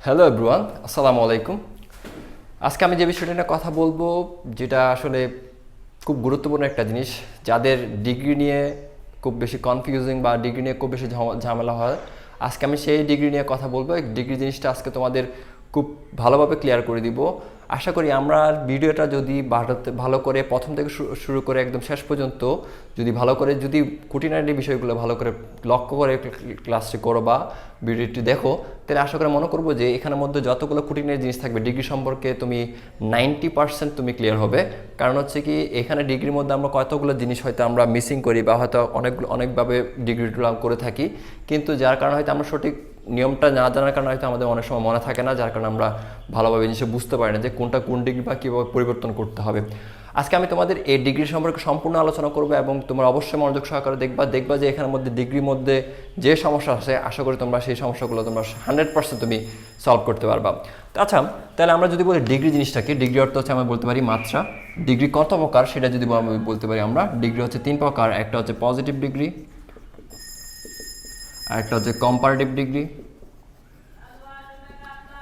Hello everyone, আসসালামু আলাইকুম। আজকে আমি যে বিষয়টা নিয়ে কথা বলবো, যেটা আসলে খুব গুরুত্বপূর্ণ একটা জিনিস, যাদের ডিগ্রি নিয়ে খুব বেশি কনফিউজিং বা ডিগ্রি নিয়ে খুব বেশি ঝামেলা হয়, আজকে আমি সেই ডিগ্রি নিয়ে কথা বলবো। এই ডিগ্রি জিনিসটা আজকে তোমাদের খুব ভালোভাবে ক্লিয়ার করে দিব। আশা করি আমরা ভিডিওটা যদি ভালো করে প্রথম থেকে শুরু করে একদম শেষ পর্যন্ত যদি ভালো করে যদি খুঁটিনাটি বিষয়গুলো ভালো করে লক্ষ্য করে ক্লাসটি করো বা ভিডিওটি দেখো, তাহলে আশা করে মনে করবো যে এখানের মধ্যে যতগুলো খুঁটিনাটি জিনিস থাকবে ডিগ্রি সম্পর্কে তুমি 90% তুমি ক্লিয়ার হবে। কারণ হচ্ছে কি, এখানে ডিগ্রির মধ্যে আমরা কতগুলো জিনিস হয়তো আমরা মিসিং করি বা হয়তো অনেকভাবে ডিগ্রিগুলো করে থাকি, কিন্তু যার কারণে হয়তো আমরা সঠিক নিয়মটা না জানার কারণে হয়তো আমাদের অনেক সময় মনে থাকে না, যার কারণে আমরা ভালোভাবে জিনিসটা বুঝতে পারি না যে কোনটা কোন ডিগ্রি বা কীভাবে পরিবর্তন করতে হবে। আজকে আমি তোমাদের এই ডিগ্রি সম্পর্কে সম্পূর্ণ আলোচনা করবো এবং তোমরা অবশ্যই মনোযোগ সহকারে দেখবা যে এখানের মধ্যে ডিগ্রির মধ্যে যে সমস্যা আছে, আশা করি তোমরা সেই সমস্যাগুলো তোমরা 100% তুমি সলভ করতে পারবা। আচ্ছা, তাহলে আমরা যদি বলি ডিগ্রি জিনিসটাকে, ডিগ্রি অর্থ হচ্ছে আমরা বলতে পারি মাত্রা। ডিগ্রি কত প্রকার সেটা যদি আমি বলতে পারি, আমরা ডিগ্রি হচ্ছে 3 প্রকার। একটা হচ্ছে পজিটিভ ডিগ্রি, আর একটা হচ্ছে কম্পারেটিভ ডিগ্রি,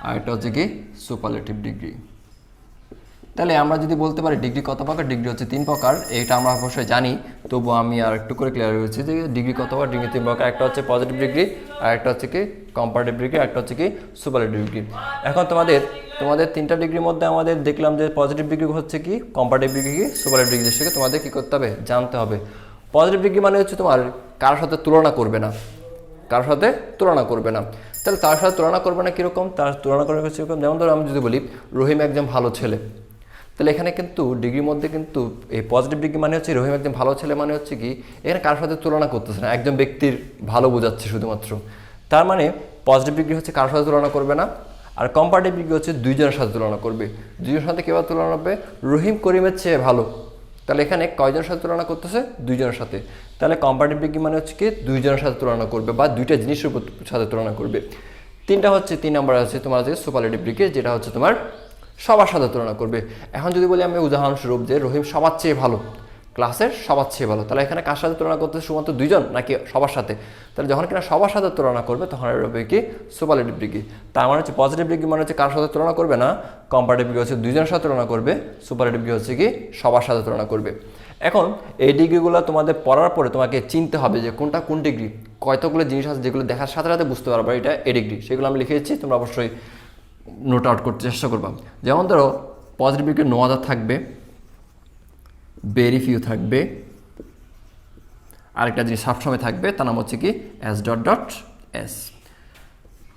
আর একটা হচ্ছে কি সুপারলেটিভ ডিগ্রি। তাহলে আমরা যদি বলতে পারি ডিগ্রি কত প্রকার, ডিগ্রি হচ্ছে 3 প্রকার, এটা আমরা অবশ্যই জানি, তবু আমি আর একটু করে ক্লিয়ার হয়েছি যে ডিগ্রি কত প্রকার। ডিগ্রি 3 প্রকার, একটা হচ্ছে পজিটিভ ডিগ্রি, আর একটা হচ্ছে কি কম্পারেটিভ ডিগ্রি, একটা হচ্ছে কি সুপারলেটিভ ডিগ্রি। এখন তোমাদের 3টা ডিগ্রির মধ্যে আমাদের দেখলাম যে পজিটিভ ডিগ্রি হচ্ছে কি, কম্পারেটিভ ডিগ্রি কি, সুপারলেটিভ ডিগ্রি, সেটাকে তোমাদের কি করতে হবে, জানতে হবে। পজিটিভ ডিগ্রি মানে হচ্ছে তোমার কারোর সাথে তুলনা করবে না, কারোর সাথে তুলনা করবে না। তাহলে তার সাথে তুলনা করবে না কীরকম, তার তুলনা করবে কীরকম, যেমন ধরো আমি যদি বলি রহিম একজন ভালো ছেলে, তাহলে এখানে কিন্তু ডিগ্রির মধ্যে কিন্তু এই পজিটিভ ডিগ্রি মানে হচ্ছে রহিম একজন ভালো ছেলে মানে হচ্ছে কি, এখানে কারোর সাথে তুলনা করতেছে না, একজন ব্যক্তির ভালো বোঝাচ্ছে শুধুমাত্র। তার মানে পজিটিভ ডিগ্রি হচ্ছে কারোর সাথে তুলনা করবে না। আর কম্পারেটিভ ডিগ্রি হচ্ছে দুইজনের সাথে তুলনা করবে। দুইজনের সাথে কীভাবে তুলনা হবে, রহিম করিমের চেয়ে ভালো, তাহলে এখানে কয়জনের সাথে তুলনা করতেছে, দুইজনের সাথে। তাহলে কম্পারেটিভ ডিগ্রি মানে হচ্ছে কি দুইজনের সাথে তুলনা করবে বা দুইটা জিনিসের সাথে তুলনা করবে। 3 নম্বর আছে তোমার হচ্ছে সুপারলেটিভ ডিগ্রি, যেটা হচ্ছে তোমার সবার সাথে তুলনা করবে। এখন যদি বলি আমি উদাহরণস্বরূপ যে রহিম সবার চেয়ে ভালো, ক্লাসের সবার চেয়ে ভালো, তাহলে এখানে কার সাথে তুলনা করতে, শুধুমাত্র দুইজন নাকি সবার সাথে? তাহলে যখন কিনা সবার সাথে তুলনা করবে তখন হবে কি সুপারলেটিভ ডিগ্রি। তার মানে হচ্ছে পজিটিভ ডিগ্রি মানে হচ্ছে কার সাথে তুলনা করবে না, কম্পারেটিভ ডিগ্রি হচ্ছে দুইজনের সাথে তুলনা করবে, সুপারলেটিভ ডিগ্রি হচ্ছে কি সবার সাথে তুলনা করবে। এখন এই ডিগ্রিগুলো তোমাদের পড়ার পরে তোমাকে চিনতে হবে যে কোনটা কোন ডিগ্রি, কয়তগুলো জিনিস আছে যেগুলো দেখার সাথে সাথে বুঝতে পারবে এটা এ ডিগ্রি, সেগুলো আমি লিখে দিচ্ছি, তোমরা অবশ্যই নোট আউট করতে চেষ্টা করবা। যেমন ধরো পজিটিভ ডিগ্রি নো আদার থাকবে, ভেরি ফিউ থাকবে, আরেকটা জিনিস সবসময় থাকবে, তার নাম হচ্ছে কি এস ডট ডট এস।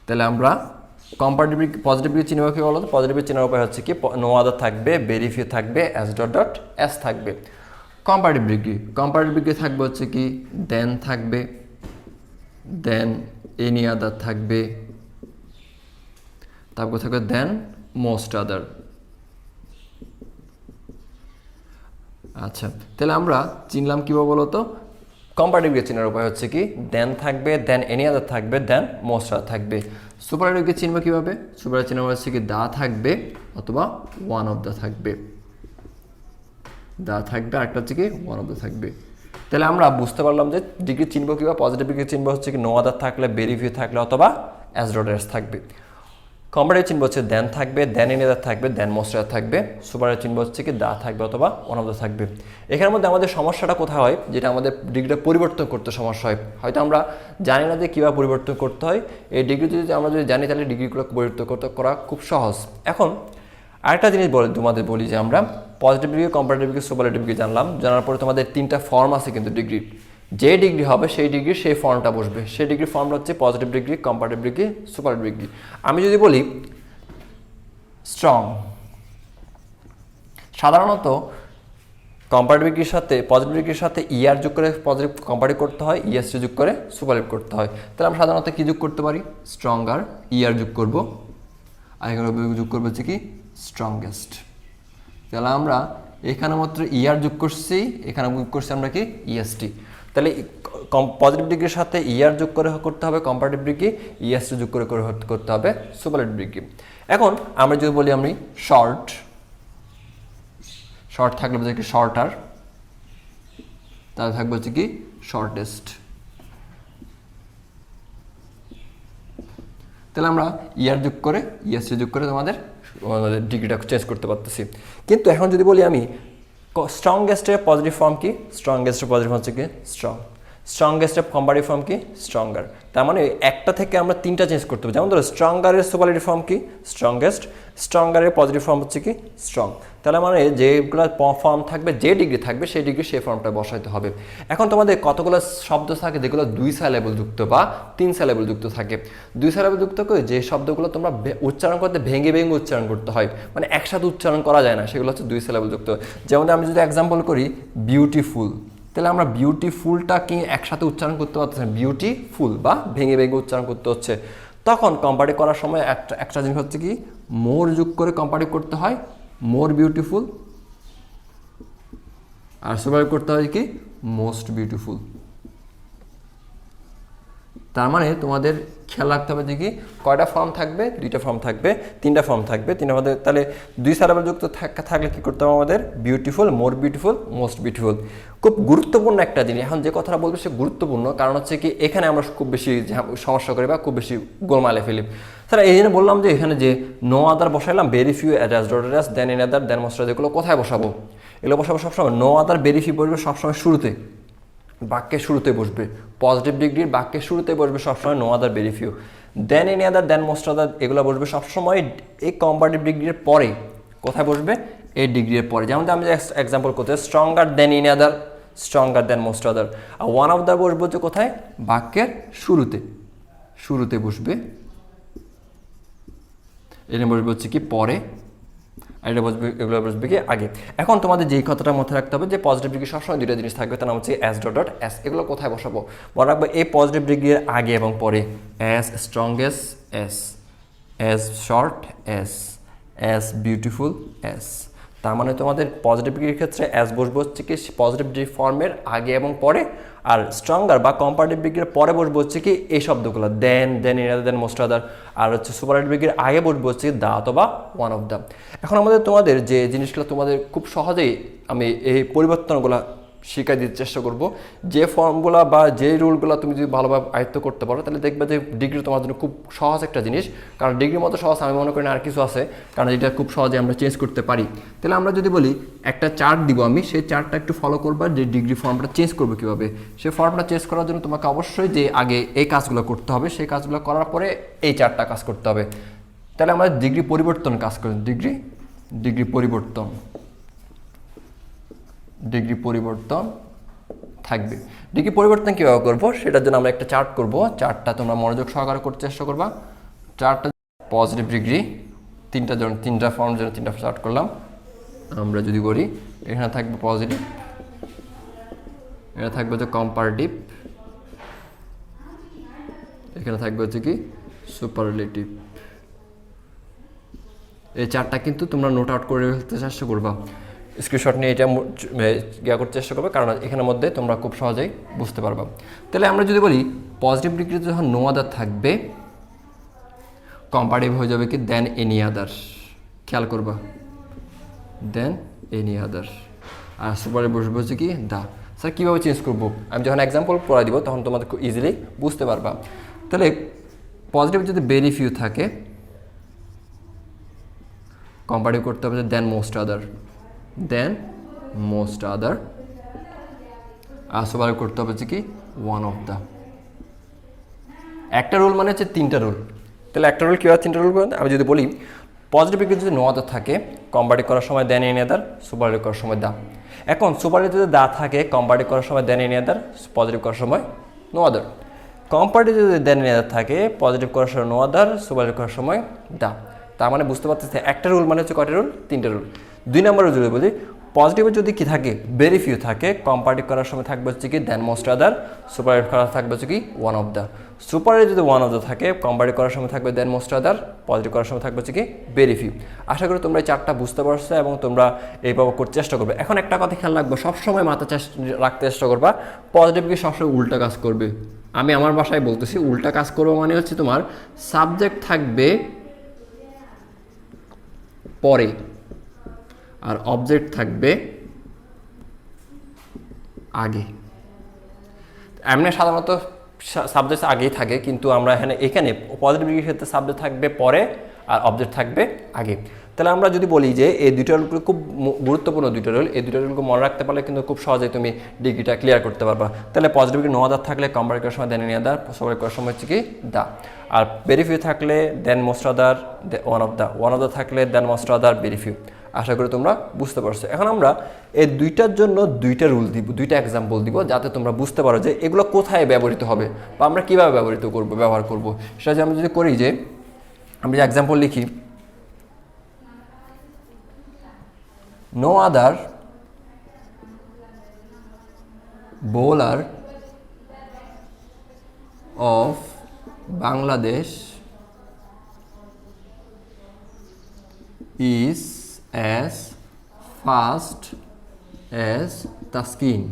তাহলে আমরা কম্পারেটিভ পজিটিভ ডিগ্রি চিনব কি বলো তো, পজিটিভ চিনার উপায় হচ্ছে কি নো আদার থাকবে, ভেরি ফিউ থাকবে, এস ডট ডট এস থাকবে। কম্পারেটিভ ডিগ্রি থাকবে হচ্ছে কি দেন থাকবে, দেন এনি আদার থাকবে, তারপর থাকবে দেন মোস্ট আদার। আচ্ছা, তাহলে আমরা চিনলাম কীভাবে বলো তো, কম্পারেটিভ ডিগ্রি চিনার উপায় হচ্ছে কি দেন থাকবে, দেন এনি আদার থাকবে, দেন মোস্ট আদার থাকবে। সুপারলেটিভ ডিগ্রি চিনবো কীভাবে, সুপারলেটিভ চিনার হচ্ছে কি দা থাকবে অথবা ওয়ান অফ দ্য থাকবে, দা থাকবে, আরেকটা হচ্ছে কি ওয়ান অফ দ্য থাকবে। তাহলে আমরা বুঝতে পারলাম যে ডিগ্রি চিনবো কিংবা পজিটিভ ডিগ্রি চিনবো হচ্ছে কি নো আদার থাকলে, ভেরি ফিউ থাকলে অথবা এস ডট এস থাকবে। কম্পারেটিভ চিনবো হচ্ছে দেন থাকবে, দেন এনি আদার থাকবে, দেন মোস্ট আদার থাকবে। সুপারলেটিভ চিনবো হচ্ছে কি দা থাকবে অথবা ওয়ান অফ দ্য থাকবে। এখানের মধ্যে আমাদের সমস্যাটা কোথায় হয়, যেটা আমাদের ডিগ্রিটা পরিবর্তন করতে সমস্যা হয়, হয়তো আমরা জানি না যে কীভাবে পরিবর্তন করতে হয়। এই ডিগ্রি যদি আমরা যদি জানি তাহলে ডিগ্রিগুলো পরিবর্তন করা খুব সহজ। এখন আরেকটা জিনিস তোমাদের বলি যে আমরা positive degree, comparative degree, superlative degree জানার পরে তোমাদের 3টা ফর্ম আছে কিন্তু ডিগ্রির। যে ডিগ্রি হবে সেই ডিগ্রির সেই ফর্মটা বসবে, সেই ডিগ্রির ফর্মটা হচ্ছে positive degree, comparative degree, superlative degree. আমি যদি বলি স্ট্রং, সাধারণত কম্পারেটিভ ডিগ্রির সাথে পজিটিভ ডিগ্রির সাথে ইয়ার যোগ করে পজিটিভ কম্পারেটিভ করতে হয়, ইএসটি যোগ করে সুপারলেটিভ করতে হয়। তাহলে আমরা সাধারণত কী যোগ করতে পারি, স্ট্রঙ্গার, ইয়ার যোগ করবো, আর এখানে যোগ করবো হচ্ছে কি স্ট্রংগেস্ট। তাহলে আমরা এখানে মাত্র ইয়ার যোগ করছি, এখানে যোগ করছি আমরা কি ইএসটি। তাহলে পজিটিভ ডিগ্রির সাথে ইয়ার যোগ করে করতে হবে কম্পারেটিভ ডিগ্রি, ইএসটি যোগ করে করতে হবে সুপারলেটিভ ডিগ্রি। এখন আমরা যদি বলি আমি শর্ট থাকলে বলছে কি শর্টার, তাহলে থাকবে হচ্ছে কি শর্টেস্ট। তাহলে আমরা ইয়ার যোগ করে ইএসসি যোগ করে তোমাদের ডিগ্রিটা চেঞ্জ করতে পারতেছি। কিন্তু এখন যদি বলি আমি স্ট্রংগেস্টের পজিটিভ ফর্ম কি, স্ট্রংগেস্টের পজিটিভ ফর্ম হচ্ছে কি স্ট্রং, স্ট্রংগেস্টের কম্পারেটিভ ফর্ম কি স্ট্রঙ্গার। তার মানে একটা থেকে আমরা তিনটা চেঞ্জ করতে হবে। যেমন ধরো স্ট্রঙ্গারের সুপারলেটিভ ফর্ম কি স্ট্রংগেস্ট, স্ট্রঙ্গারের পজিটিভ ফর্ম হচ্ছে কি স্ট্রং। তাহলে মানে যেগুলো ফর্ম থাকবে, যে ডিগ্রি থাকবে সেই ডিগ্রি সেই ফর্মটা বসাইতে হবে। এখন তোমাদের কতগুলো শব্দ থাকে যেগুলো 2 সিলেবল যুক্ত বা 3 সিলেবল যুক্ত থাকে। 2 সিলেবল যুক্ত করে যে শব্দগুলো তোমরা উচ্চারণ করতে ভেঙে ভেঙে উচ্চারণ করতে হয়, মানে একসাথে উচ্চারণ করা যায় না, সেগুলো হচ্ছে 2 সিলেবল যুক্ত। যেমন আমি যদি এক্সাম্পল করি বিউটিফুল, তাহলে আমরা বিউটিফুলটা কি একসাথে উচ্চারণ করতে পারতেছি না, বিউটিফুল বা ভেঙে ভেঙে উচ্চারণ করতে হচ্ছে। তখন কম্পারেটিভ করার সময় একটা জিনিস হচ্ছে কি মোর যোগ করে কম্পারেটিভ করতে হয়, মোর বিউটিফুল, আর সুপারলেটিভ করতে হয় কি মোস্ট বিউটিফুল। তার মানে তোমাদের খেয়াল রাখতে হবে যে কি কয়টা ফর্ম থাকবে, 2টা ফর্ম থাকবে, 3টা ফর্ম থাকবে, 3টা মধ্যে তাহলে 2 সিলেবল যুক্ত থাকলে কি করতে হবে আমাদের beautiful, more beautiful, most beautiful. খুব গুরুত্বপূর্ণ একটা জিনিস। এখন যে কথাটা বলবো সে গুরুত্বপূর্ণ, কারণ হচ্ছে কি এখানে আমরা খুব বেশি সমস্যা করি বা খুব বেশি গোলমালে ফেলি। স্যার এই জন্য বললাম যে এখানে যে নো আদার বসাইলাম, very few, as dot as, then any other, then most, এগুলো কোথায় বসাবো? এগুলো বসাবো সবসময় নো আদার ভেরি ফিউ বসবে সবসময় শুরুতে, বাক্যের শুরুতে বসবে। পজিটিভ ডিগ্রির বাক্যের শুরুতে বসবে সবসময় no other very few. Then any other, then most other, এগুলো বসবে সবসময় এই কম্পারেটিভ ডিগ্রির পরে। কোথায় বসবে? এই ডিগ্রির পরে। যেমন আমি এক্সাম্পল করতে stronger than any other, stronger than most other. আর ওয়ান অফ দ্য বসবে হচ্ছে কোথায়? বাক্যের শুরুতে, শুরুতে বসবে। এটা বসবে হচ্ছে কি পরে, আর এটা বসবে, এগুলো বসবে কি আগে। এখন তোমাদের যেই কথাটা মাথায় রাখতে হবে যে পজিটিভ ডিগ্রি সবসময় 2টা জিনিস থাকবে, তার নাম হচ্ছে এস ডট ডট এস। এগুলো কোথায় বসাবো? মনে রাখবো এই পজিটিভ ডিগ্রির আগে এবং পরে S strongest S, S short S, S beautiful S. তার মানে তোমাদের পজিটিভ ডিগ্রির ক্ষেত্রে এস বসবো হচ্ছে কি পজিটিভ ডিগ্রি ফর্মের আগে এবং পরে, আর স্ট্রঙ্গার বা কম্পারেটিভ ডিগ্রির পরে বসবো হচ্ছে কি এই শব্দগুলো দেন, দেন any other, then most other. আর হচ্ছে সুপারলেটিভ ডিগ্রির আগে বসবো হচ্ছে দা অথবা ওয়ান অফ দ্য। এখন আমাদের তোমাদের যে জিনিসগুলো তোমাদের খুব সহজেই আমি এই পরিবর্তনগুলো শিখিয়ে দিতে চেষ্টা করব। যে ফর্মগুলো বা যে রুলগুলো তুমি যদি ভালোভাবে আয়ত্ত করতে পারো তাহলে দেখবে যে ডিগ্রি তোমার জন্য খুব সহজ একটা জিনিস। কারণ ডিগ্রির মতো সহজ আমি মনে করি না আর কিছু আছে, কারণ এটা খুব সহজে আমরা চেঞ্জ করতে পারি। তাহলে আমরা যদি বলি একটা চার্ট দিব আমি, সেই চার্টটা একটু ফলো করবা যে ডিগ্রি ফর্মটা চেঞ্জ করবো কীভাবে। সেই ফর্মটা চেঞ্জ করার জন্য তোমাকে অবশ্যই যে আগে এই কাজগুলো করতে হবে, সেই কাজগুলো করার পরে এই চার্টটা কাজ করতে হবে। তাহলে আমাদের ডিগ্রি পরিবর্তন কাজ করি, ডিগ্রি পরিবর্তন, ডিগ্রি পরিবর্তন থাকবে। ডিগ্রি পরিবর্তন কীভাবে করবো সেটার জন্য আমরা একটা চার্ট করব। চার্টটা তোমরা মনোযোগ সহকারে করতে চেষ্টা করবা। চার্টটা পজিটিভ ডিগ্রি তিনটা ফর্ম জন্য 3টা চার্ট করলাম। আমরা যদি করি এখানে থাকবে পজিটিভ, এখানে থাকবে হচ্ছে কম্পারেটিভ, এখানে থাকবে হচ্ছে কি সুপারলেটিভ। এই চার্টটা কিন্তু তোমরা নোট আউট করে ফেলতে চেষ্টা করবা, স্ক্রিনশট নিয়ে এটা ইয়া করতে চেষ্টা করবে, কারণ এখানের মধ্যে তোমরা খুব সহজেই বুঝতে পারবা। তাহলে আমরা যদি বলি পজিটিভ ডিগ্রিতে যখন নো আদার থাকবে, কম্পারেটিভ হয়ে যাবে কি দেন এনি আদার। খেয়াল করবা দেন এনি আদার। আর সুপারে বসবে হচ্ছে কি দা। স্যার কীভাবে চেঞ্জ করবো? আমি যখন এক্সাম্পল পড়াই দিব তখন তোমাদের খুব ইজিলি বুঝতে পারবা। তাহলে পজিটিভ যদি ভেরি ফিউ থাকে, কম্পারেটিভ করতে হবে দেন মোস্ট আদার, দেন মোস্ট আদার। আর সুপারলেটিভ করতে হবে হচ্ছে কি ওয়ান অফ দ্য। একটা রুল মানে হচ্ছে 3টা রুল। তাহলে একটা রুল কীভাবে 3টা রুল আমি যদি বলি পজিটিভ ডিগ্রি যদি নো আদার থাকে, কম্পারেটিভ করার সময় দেন এনি আদার, সুপারলেটিভ করার সময় দা। এখন সুপারলেটিভ যদি দা থাকে, কম্পারেটিভ করার সময় দেন এনি আদার, পজিটিভ করার সময় নো আদার। কম্পারেটিভ যদি দেন এনি আদার থাকে, পজিটিভ করার সময় নো আদার, সুপারলেটিভ করার সময় দা। তার মানে বুঝতে পারতেছে একটা রুল মানে হচ্ছে কয়টা রুল? 3টা রুল। 2 নম্বরে যদি বলি পজিটিভে যদি কি থাকে ভেরি ফিউ থাকে, কম্পারেটিভ করার সময় থাকবে হচ্ছে কি দেন মোস্ট আদার, সুপারলেটিভ করার থাকবে হচ্ছে কি ওয়ান অফ দ্য। সুপারে যদি ওয়ান অফ দ্য থাকে, কম্পারেটিভ করার সময় থাকবে দেন মোস্ট আদার, পজিটিভ করার সময় থাকবে হচ্ছে কি ভেরি ফিউ। আশা করি তোমরা এই চারটা বুঝতে পারছো এবং তোমরা এইভাবে করতে চেষ্টা করবে। এখন একটা কথা খেয়াল রাখবো, সবসময় মাথা রাখতে চেষ্টা করবা পজিটিভকে সবসময় উল্টা কাজ করবে। আমি আমার ভাষায় বলতেছি উল্টা কাজ করবো মানে হচ্ছে তোমার সাবজেক্ট থাকবে পরে আর অবজেক্ট থাকবে আগে। এমনি সাধারণত সাবজেক্ট আগেই থাকে, কিন্তু আমরা এখানে পজিটিভ ডিগ্রির ক্ষেত্রে সাবজেক্ট থাকবে পরে আর অবজেক্ট থাকবে আগে। তাহলে আমরা যদি বলি যে এই দুইটা রুল খুব গুরুত্বপূর্ণ দুইটা রুল, এই দুইটা রুলকে মনে রাখতে পারলে কিন্তু খুব সহজেই তুমি ডিগ্রিটা ক্লিয়ার করতে পারবা। তাহলে পজিটিভ ডিগ্রি নো আদার থাকলে কম্পারেট করার সময় দেন এনি আদার, সবাই করার সময় হচ্ছে কি দা, আর ভেরি ফিউ থাকলে then most other, one of the থাকলে then most other, very few. আশা করি তোমরা বুঝতে পারছো। এখন আমরা এই দুইটার জন্য দুইটা রুল দিব, দুইটা এক্সাম্পল দিব, যাতে তোমরা বুঝতে পারো যে এগুলো কোথায় ব্যবহৃত হবে বা আমরা কীভাবে ব্যবহার করব। সেটা যে আমরা যদি করি যে আমরা যে এক্সাম্পল লিখি, no other bowler of Bangladesh is as fast as Taskin.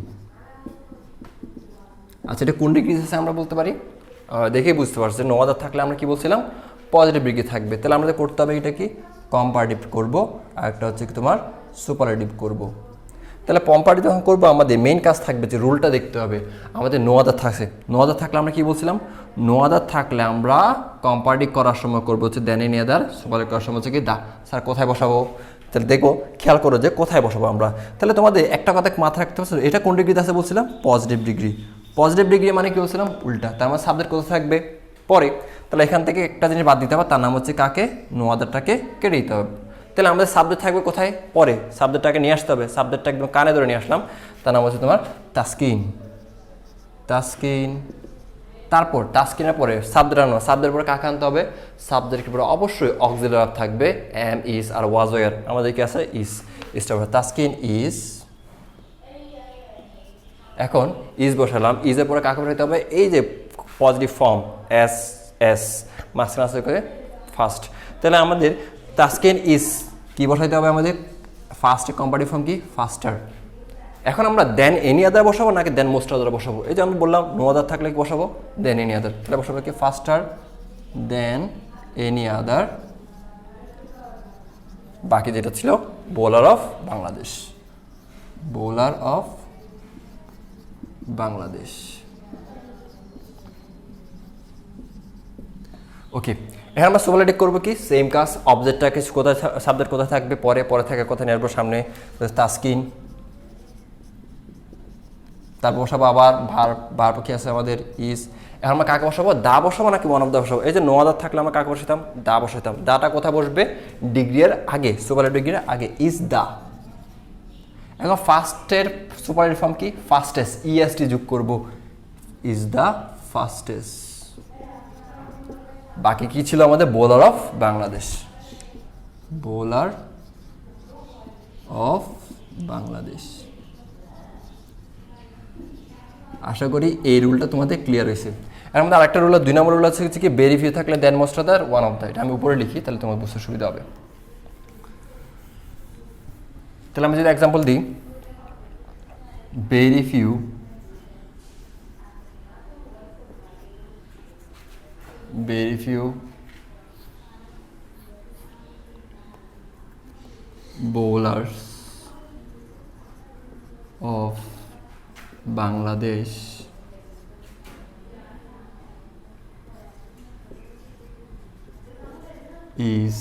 আচ্ছা, এটা কোন ডিগ্রি আছে আমরা বলতে পারি, দেখেই বুঝতে পারছি। নো আদার থাকলে আমরা কি বলছিলাম, পজিটিভ ডিগ্রি থাকবে। তাহলে আমাদের করতে হবে এটা কি, কম্পারেটিভ করব, আর একটা হচ্ছে কি তোমার সুপারলেটিভ করব। তাহলে কম্পারেটিভ যখন করবো আমাদের মেইন কাজ থাকবে যে রুলটা দেখতে হবে। আমাদের নো আদার থাকছে, নো আদার থাকলে আমরা কি বলছিলাম, নো আদার থাকলে আমরা কম্পারেটিভ করার সময় করবো হচ্ছে দেন এনি আদার, সুপারলেটিভ করার সময় হচ্ছে কি দা। স্যার কোথায় বসাবো, তাহলে দেখো খেয়াল করো যে কোথায় বসাবো আমরা। তাহলে তোমাদের একটা কথা মাথায় রাখতে পারছো, এটা কোন ডিগ্রিতে আছে বলছিলাম, পজিটিভ ডিগ্রি। পজিটিভ ডিগ্রি মানে কি বলছিলাম, উল্টা। তার মানে সাবজেক্ট কোথায় থাকবে, পরে। তাহলে এখান থেকে একটা জিনিস বাদ দিতে হবে, তার নাম হচ্ছে কাকে, নো আদারটাকে কেটে দিতে হবে। তাহলে আমাদের সাবজেক্ট থাকবে কোথায়, পরে। সাবজেক্টটাকে নিয়ে আসতে হবে, সাবজেক্টটা একদম কানে ধরে নিয়ে আসলাম, তার নাম হচ্ছে তোমার তাসকিন। তাসকিন, তারপর তাসকিনের পরে সাবজেক্ট আনবো, সাবজেক্টের পরে কাকে আনতে হবে, সাবজেক্টের পরে অবশ্যই অক্সিলারি থাকবে, am, is are was were. আমাদের কি আছে, ইজটা হবে তাসকিন ইজ। এখন ইজ বসালাম, ইজের পরে কাকে বসাইতে হবে, এই যে পজিটিভ ফর্ম এস, এস মাঝখানে আছে করে ফার্স্ট। তাহলে আমাদের তাসকিন ইজ কি বসাইতে হবে, আমাদের ফার্স্টে কম্পারেটিভ ফর্ম কি, ফাস্টার। এখন আমরা দেন এনি আদার বসাবো নাকি দেন মোস্ট আদার বসাবো, এই যে আমি বললাম নো আদার থাকলে কি বসাবো, দেন এনি আদার। তাহলে বসাবো কি, ফাস্টার দেন এনি আদার, বাকি যেটা ছিল bowler of Bangladesh, bowler of Bangladesh. Okay, এখন আমরা সুপারলেটিভ করবো কি, সেম কাজ। অবজেক্টটাকে কোথায়, সাবজেক্ট কোথায় থাকবে, পরে থাকে কোথায় নিয়ে আসবো, সামনে তাসকিন। তারপর বসাবো আবার ভার কি আছে আমাদের, ইজ। এখন আমরা কাকে বসাবো, দা বসাবো নাকি ওয়ান অফ দা বসাবো। এই যে নো আদার থাকলে আমরা কাকে বসাতাম, দা বসাতাম। দাটা কোথায় বসবে, ডিগ্রির আগে, সুপারলেটিভ ডিগ্রির আগে, ইজ দা। এখন ফার্স্টের সুপারলেটিভ ফর্ম কি, ফাস্টেস্ট, ইএসটি যোগ করবো, ইজ দা ফাস্টেস্ট। বাকি কি ছিল আমাদের, bowler of Bangladesh, bowler of Bangladesh. আশা করি এই রুলটা তোমাদের ক্লিয়ার হয়েছে। এর মধ্যে আরেকটা রুল, 2 নম্বর রুল হচ্ছে কি, ভেরি ফিউ থাকলে then most other, one of the. এটা আমি উপরে লিখি, তাহলে তোমার বুঝতে সুবিধা হবে। তাহলে আমি যদি এক্সাম্পল দিই, very few bowlers of Bangladesh is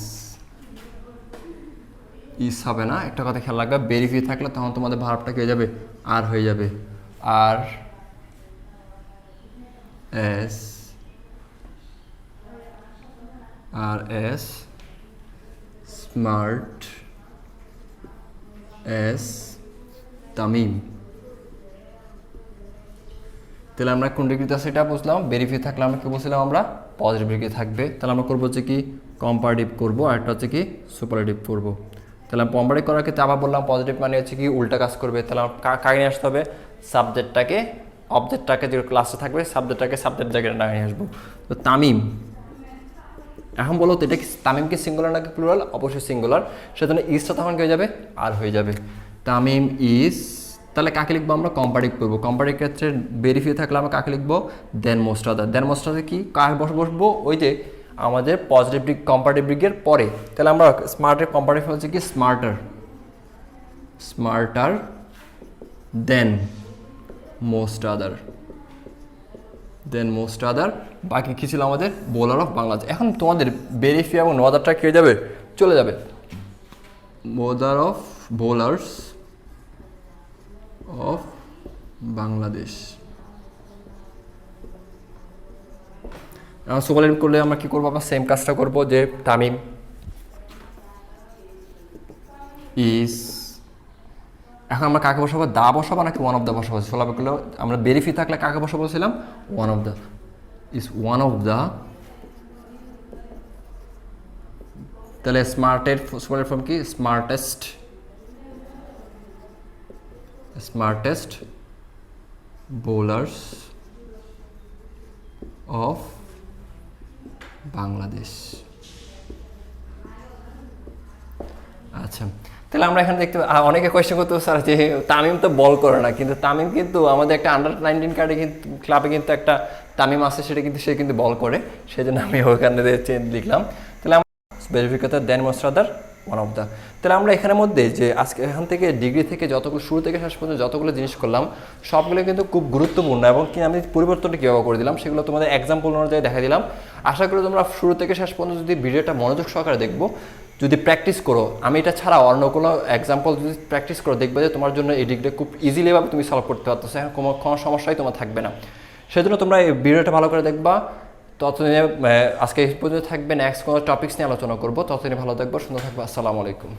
হবে না, একটা কথা খেয়াল রাখবে, ভেরি ফিউ থাকলে তখন তোমাদের ভার্বটা কি হয়ে যাবে, আর হয়ে যাবে। আর এস স্মার্ট এস তামিম। তাহলে আমরা কোন ডিগ্রিতে আছে এটা বুঝলাম। ভেরি ফিউ থাকলে আমরা কি বলছিলাম, আমরা পজিটিভ ডিগ্রি থাকবে। তাহলে আমরা করবো হচ্ছে কি, কম্পারেটিভ করবো, আর একটা হচ্ছে কি সুপারলেটিভ করবো। তাহলে কম্পারেটিভ করার ক্ষেত্রে আবার বললাম পজিটিভ মানে হচ্ছে কি উল্টা কাজ করবে। তাহলে কাকে নিয়ে আসতে হবে, সাবজেক্টটাকে, অবজেক্টটাকে যে ক্লাসে থাকবে সাবজেক্টটাকে সাবজেক্ট জায়গায় নিয়ে আসবো। তো তামিম, এখন বলো তো এটা কি তামিমকে সিঙ্গুলার নাকি প্লুরাল, অবশ্যই সিঙ্গুলার, সেজন্য ইজটা তখন কি হয়ে যাবে, আর হয়ে যাবে। তামিম ইজ। তাহলে কাকে লিখবো আমরা, কম্পারেটিভ করবো। কম্পারেটিভ ক্ষেত্রে ভেরি ফিউ থাকলে আমরা কাকে লিখবো, দেন মোস্ট আদার। দেন মোস্ট আদার কি, কাকে বসবো, ওই যে আমাদের পজিটিভ ডিগ্রি কম্পারেটিভ ডিগ্রির পরে। তাহলে আমরা স্মার্টের কম্পারেটিভ হচ্ছে কি, স্মার্টার দেন মোস্ট আদার। দেন মোস্ট আদার, বাকি কী ছিল আমাদের বোলার অফ বাংলাদেশ। এখন তোমাদের বেরিফি এবং নো আদারটা কী হয়ে যাবে, চলে যাবে। Bowlers of Bangladesh. সুপারলেটিভ করলে আমরা কী করবো, আমরা সেম কাজটা করবো যে তামিম ইজ, এখন আমরা কাকে বসাবো, দা বসাবো নাকি ওয়ান অফ দ্য বসাবো? সোলাবে করলে আমরা বেরিফি থাকলে কাকে বসাবো বলছিলাম, one of the, is one of the, তাহলে স্মার্টের সুপারের ফর্ম কি, স্মার্টেস্ট বোলার্স অফ বাংলাদেশ। আচ্ছা, তাহলে আমরা এখানে দেখতে অনেকে কোয়েশ্চেন করতে স্যার যে তামিম তো বল করে না, কিন্তু তামিম কিন্তু আমাদের একটা আন্ডার-19 কার্ডে কিন্তু ক্লাবে কিন্তু একটা তামিম আছে, সেটা কিন্তু সে কিন্তু বল করে, সেই জন্য আমি ওখানে লিখলাম। তাহলে আমরা ভেরিফিকেটর then most other one of the. তাহলে আমরা এখানের মধ্যে যে আজকে এখান থেকে ডিগ্রি থেকে যতগুলো শুরু থেকে শেষ পর্যন্ত যতগুলো জিনিস করলাম সবগুলো কিন্তু খুব গুরুত্বপূর্ণ, এবং কি আমি পরিবর্তনটা কীভাবে করে দিলাম সেগুলো তোমাদের এক্সাম্পল অনুযায়ী দেখা দিলাম। আশা করি তোমরা শুরু থেকে শেষ পর্যন্ত যদি ভিডিওটা মনোযোগ সহকারে দেখবো, যদি প্র্যাকটিস করো, আমি এটা ছাড়া অন্য কোনো এক্সাম্পল যদি প্র্যাকটিস করো, দেখবে যে তোমার জন্য এই ডিগ্রিটা খুব ইজিলিভাবে তুমি সলভ করতে পারতেছো, এখন কোনো সমস্যাই তোমার থাকবে না। সেজন্য তোমরা এই ভিডিওটা ভালো করে দেখবা। ততদিনে আজকে এই পর্যন্ত থাকবে, নেক্সট কোনো টপিক্স নিয়ে আলোচনা করবো। ততদিনে ভালো থাকবো, সুন্দর থাকবো। আসসালামু আলাইকুম।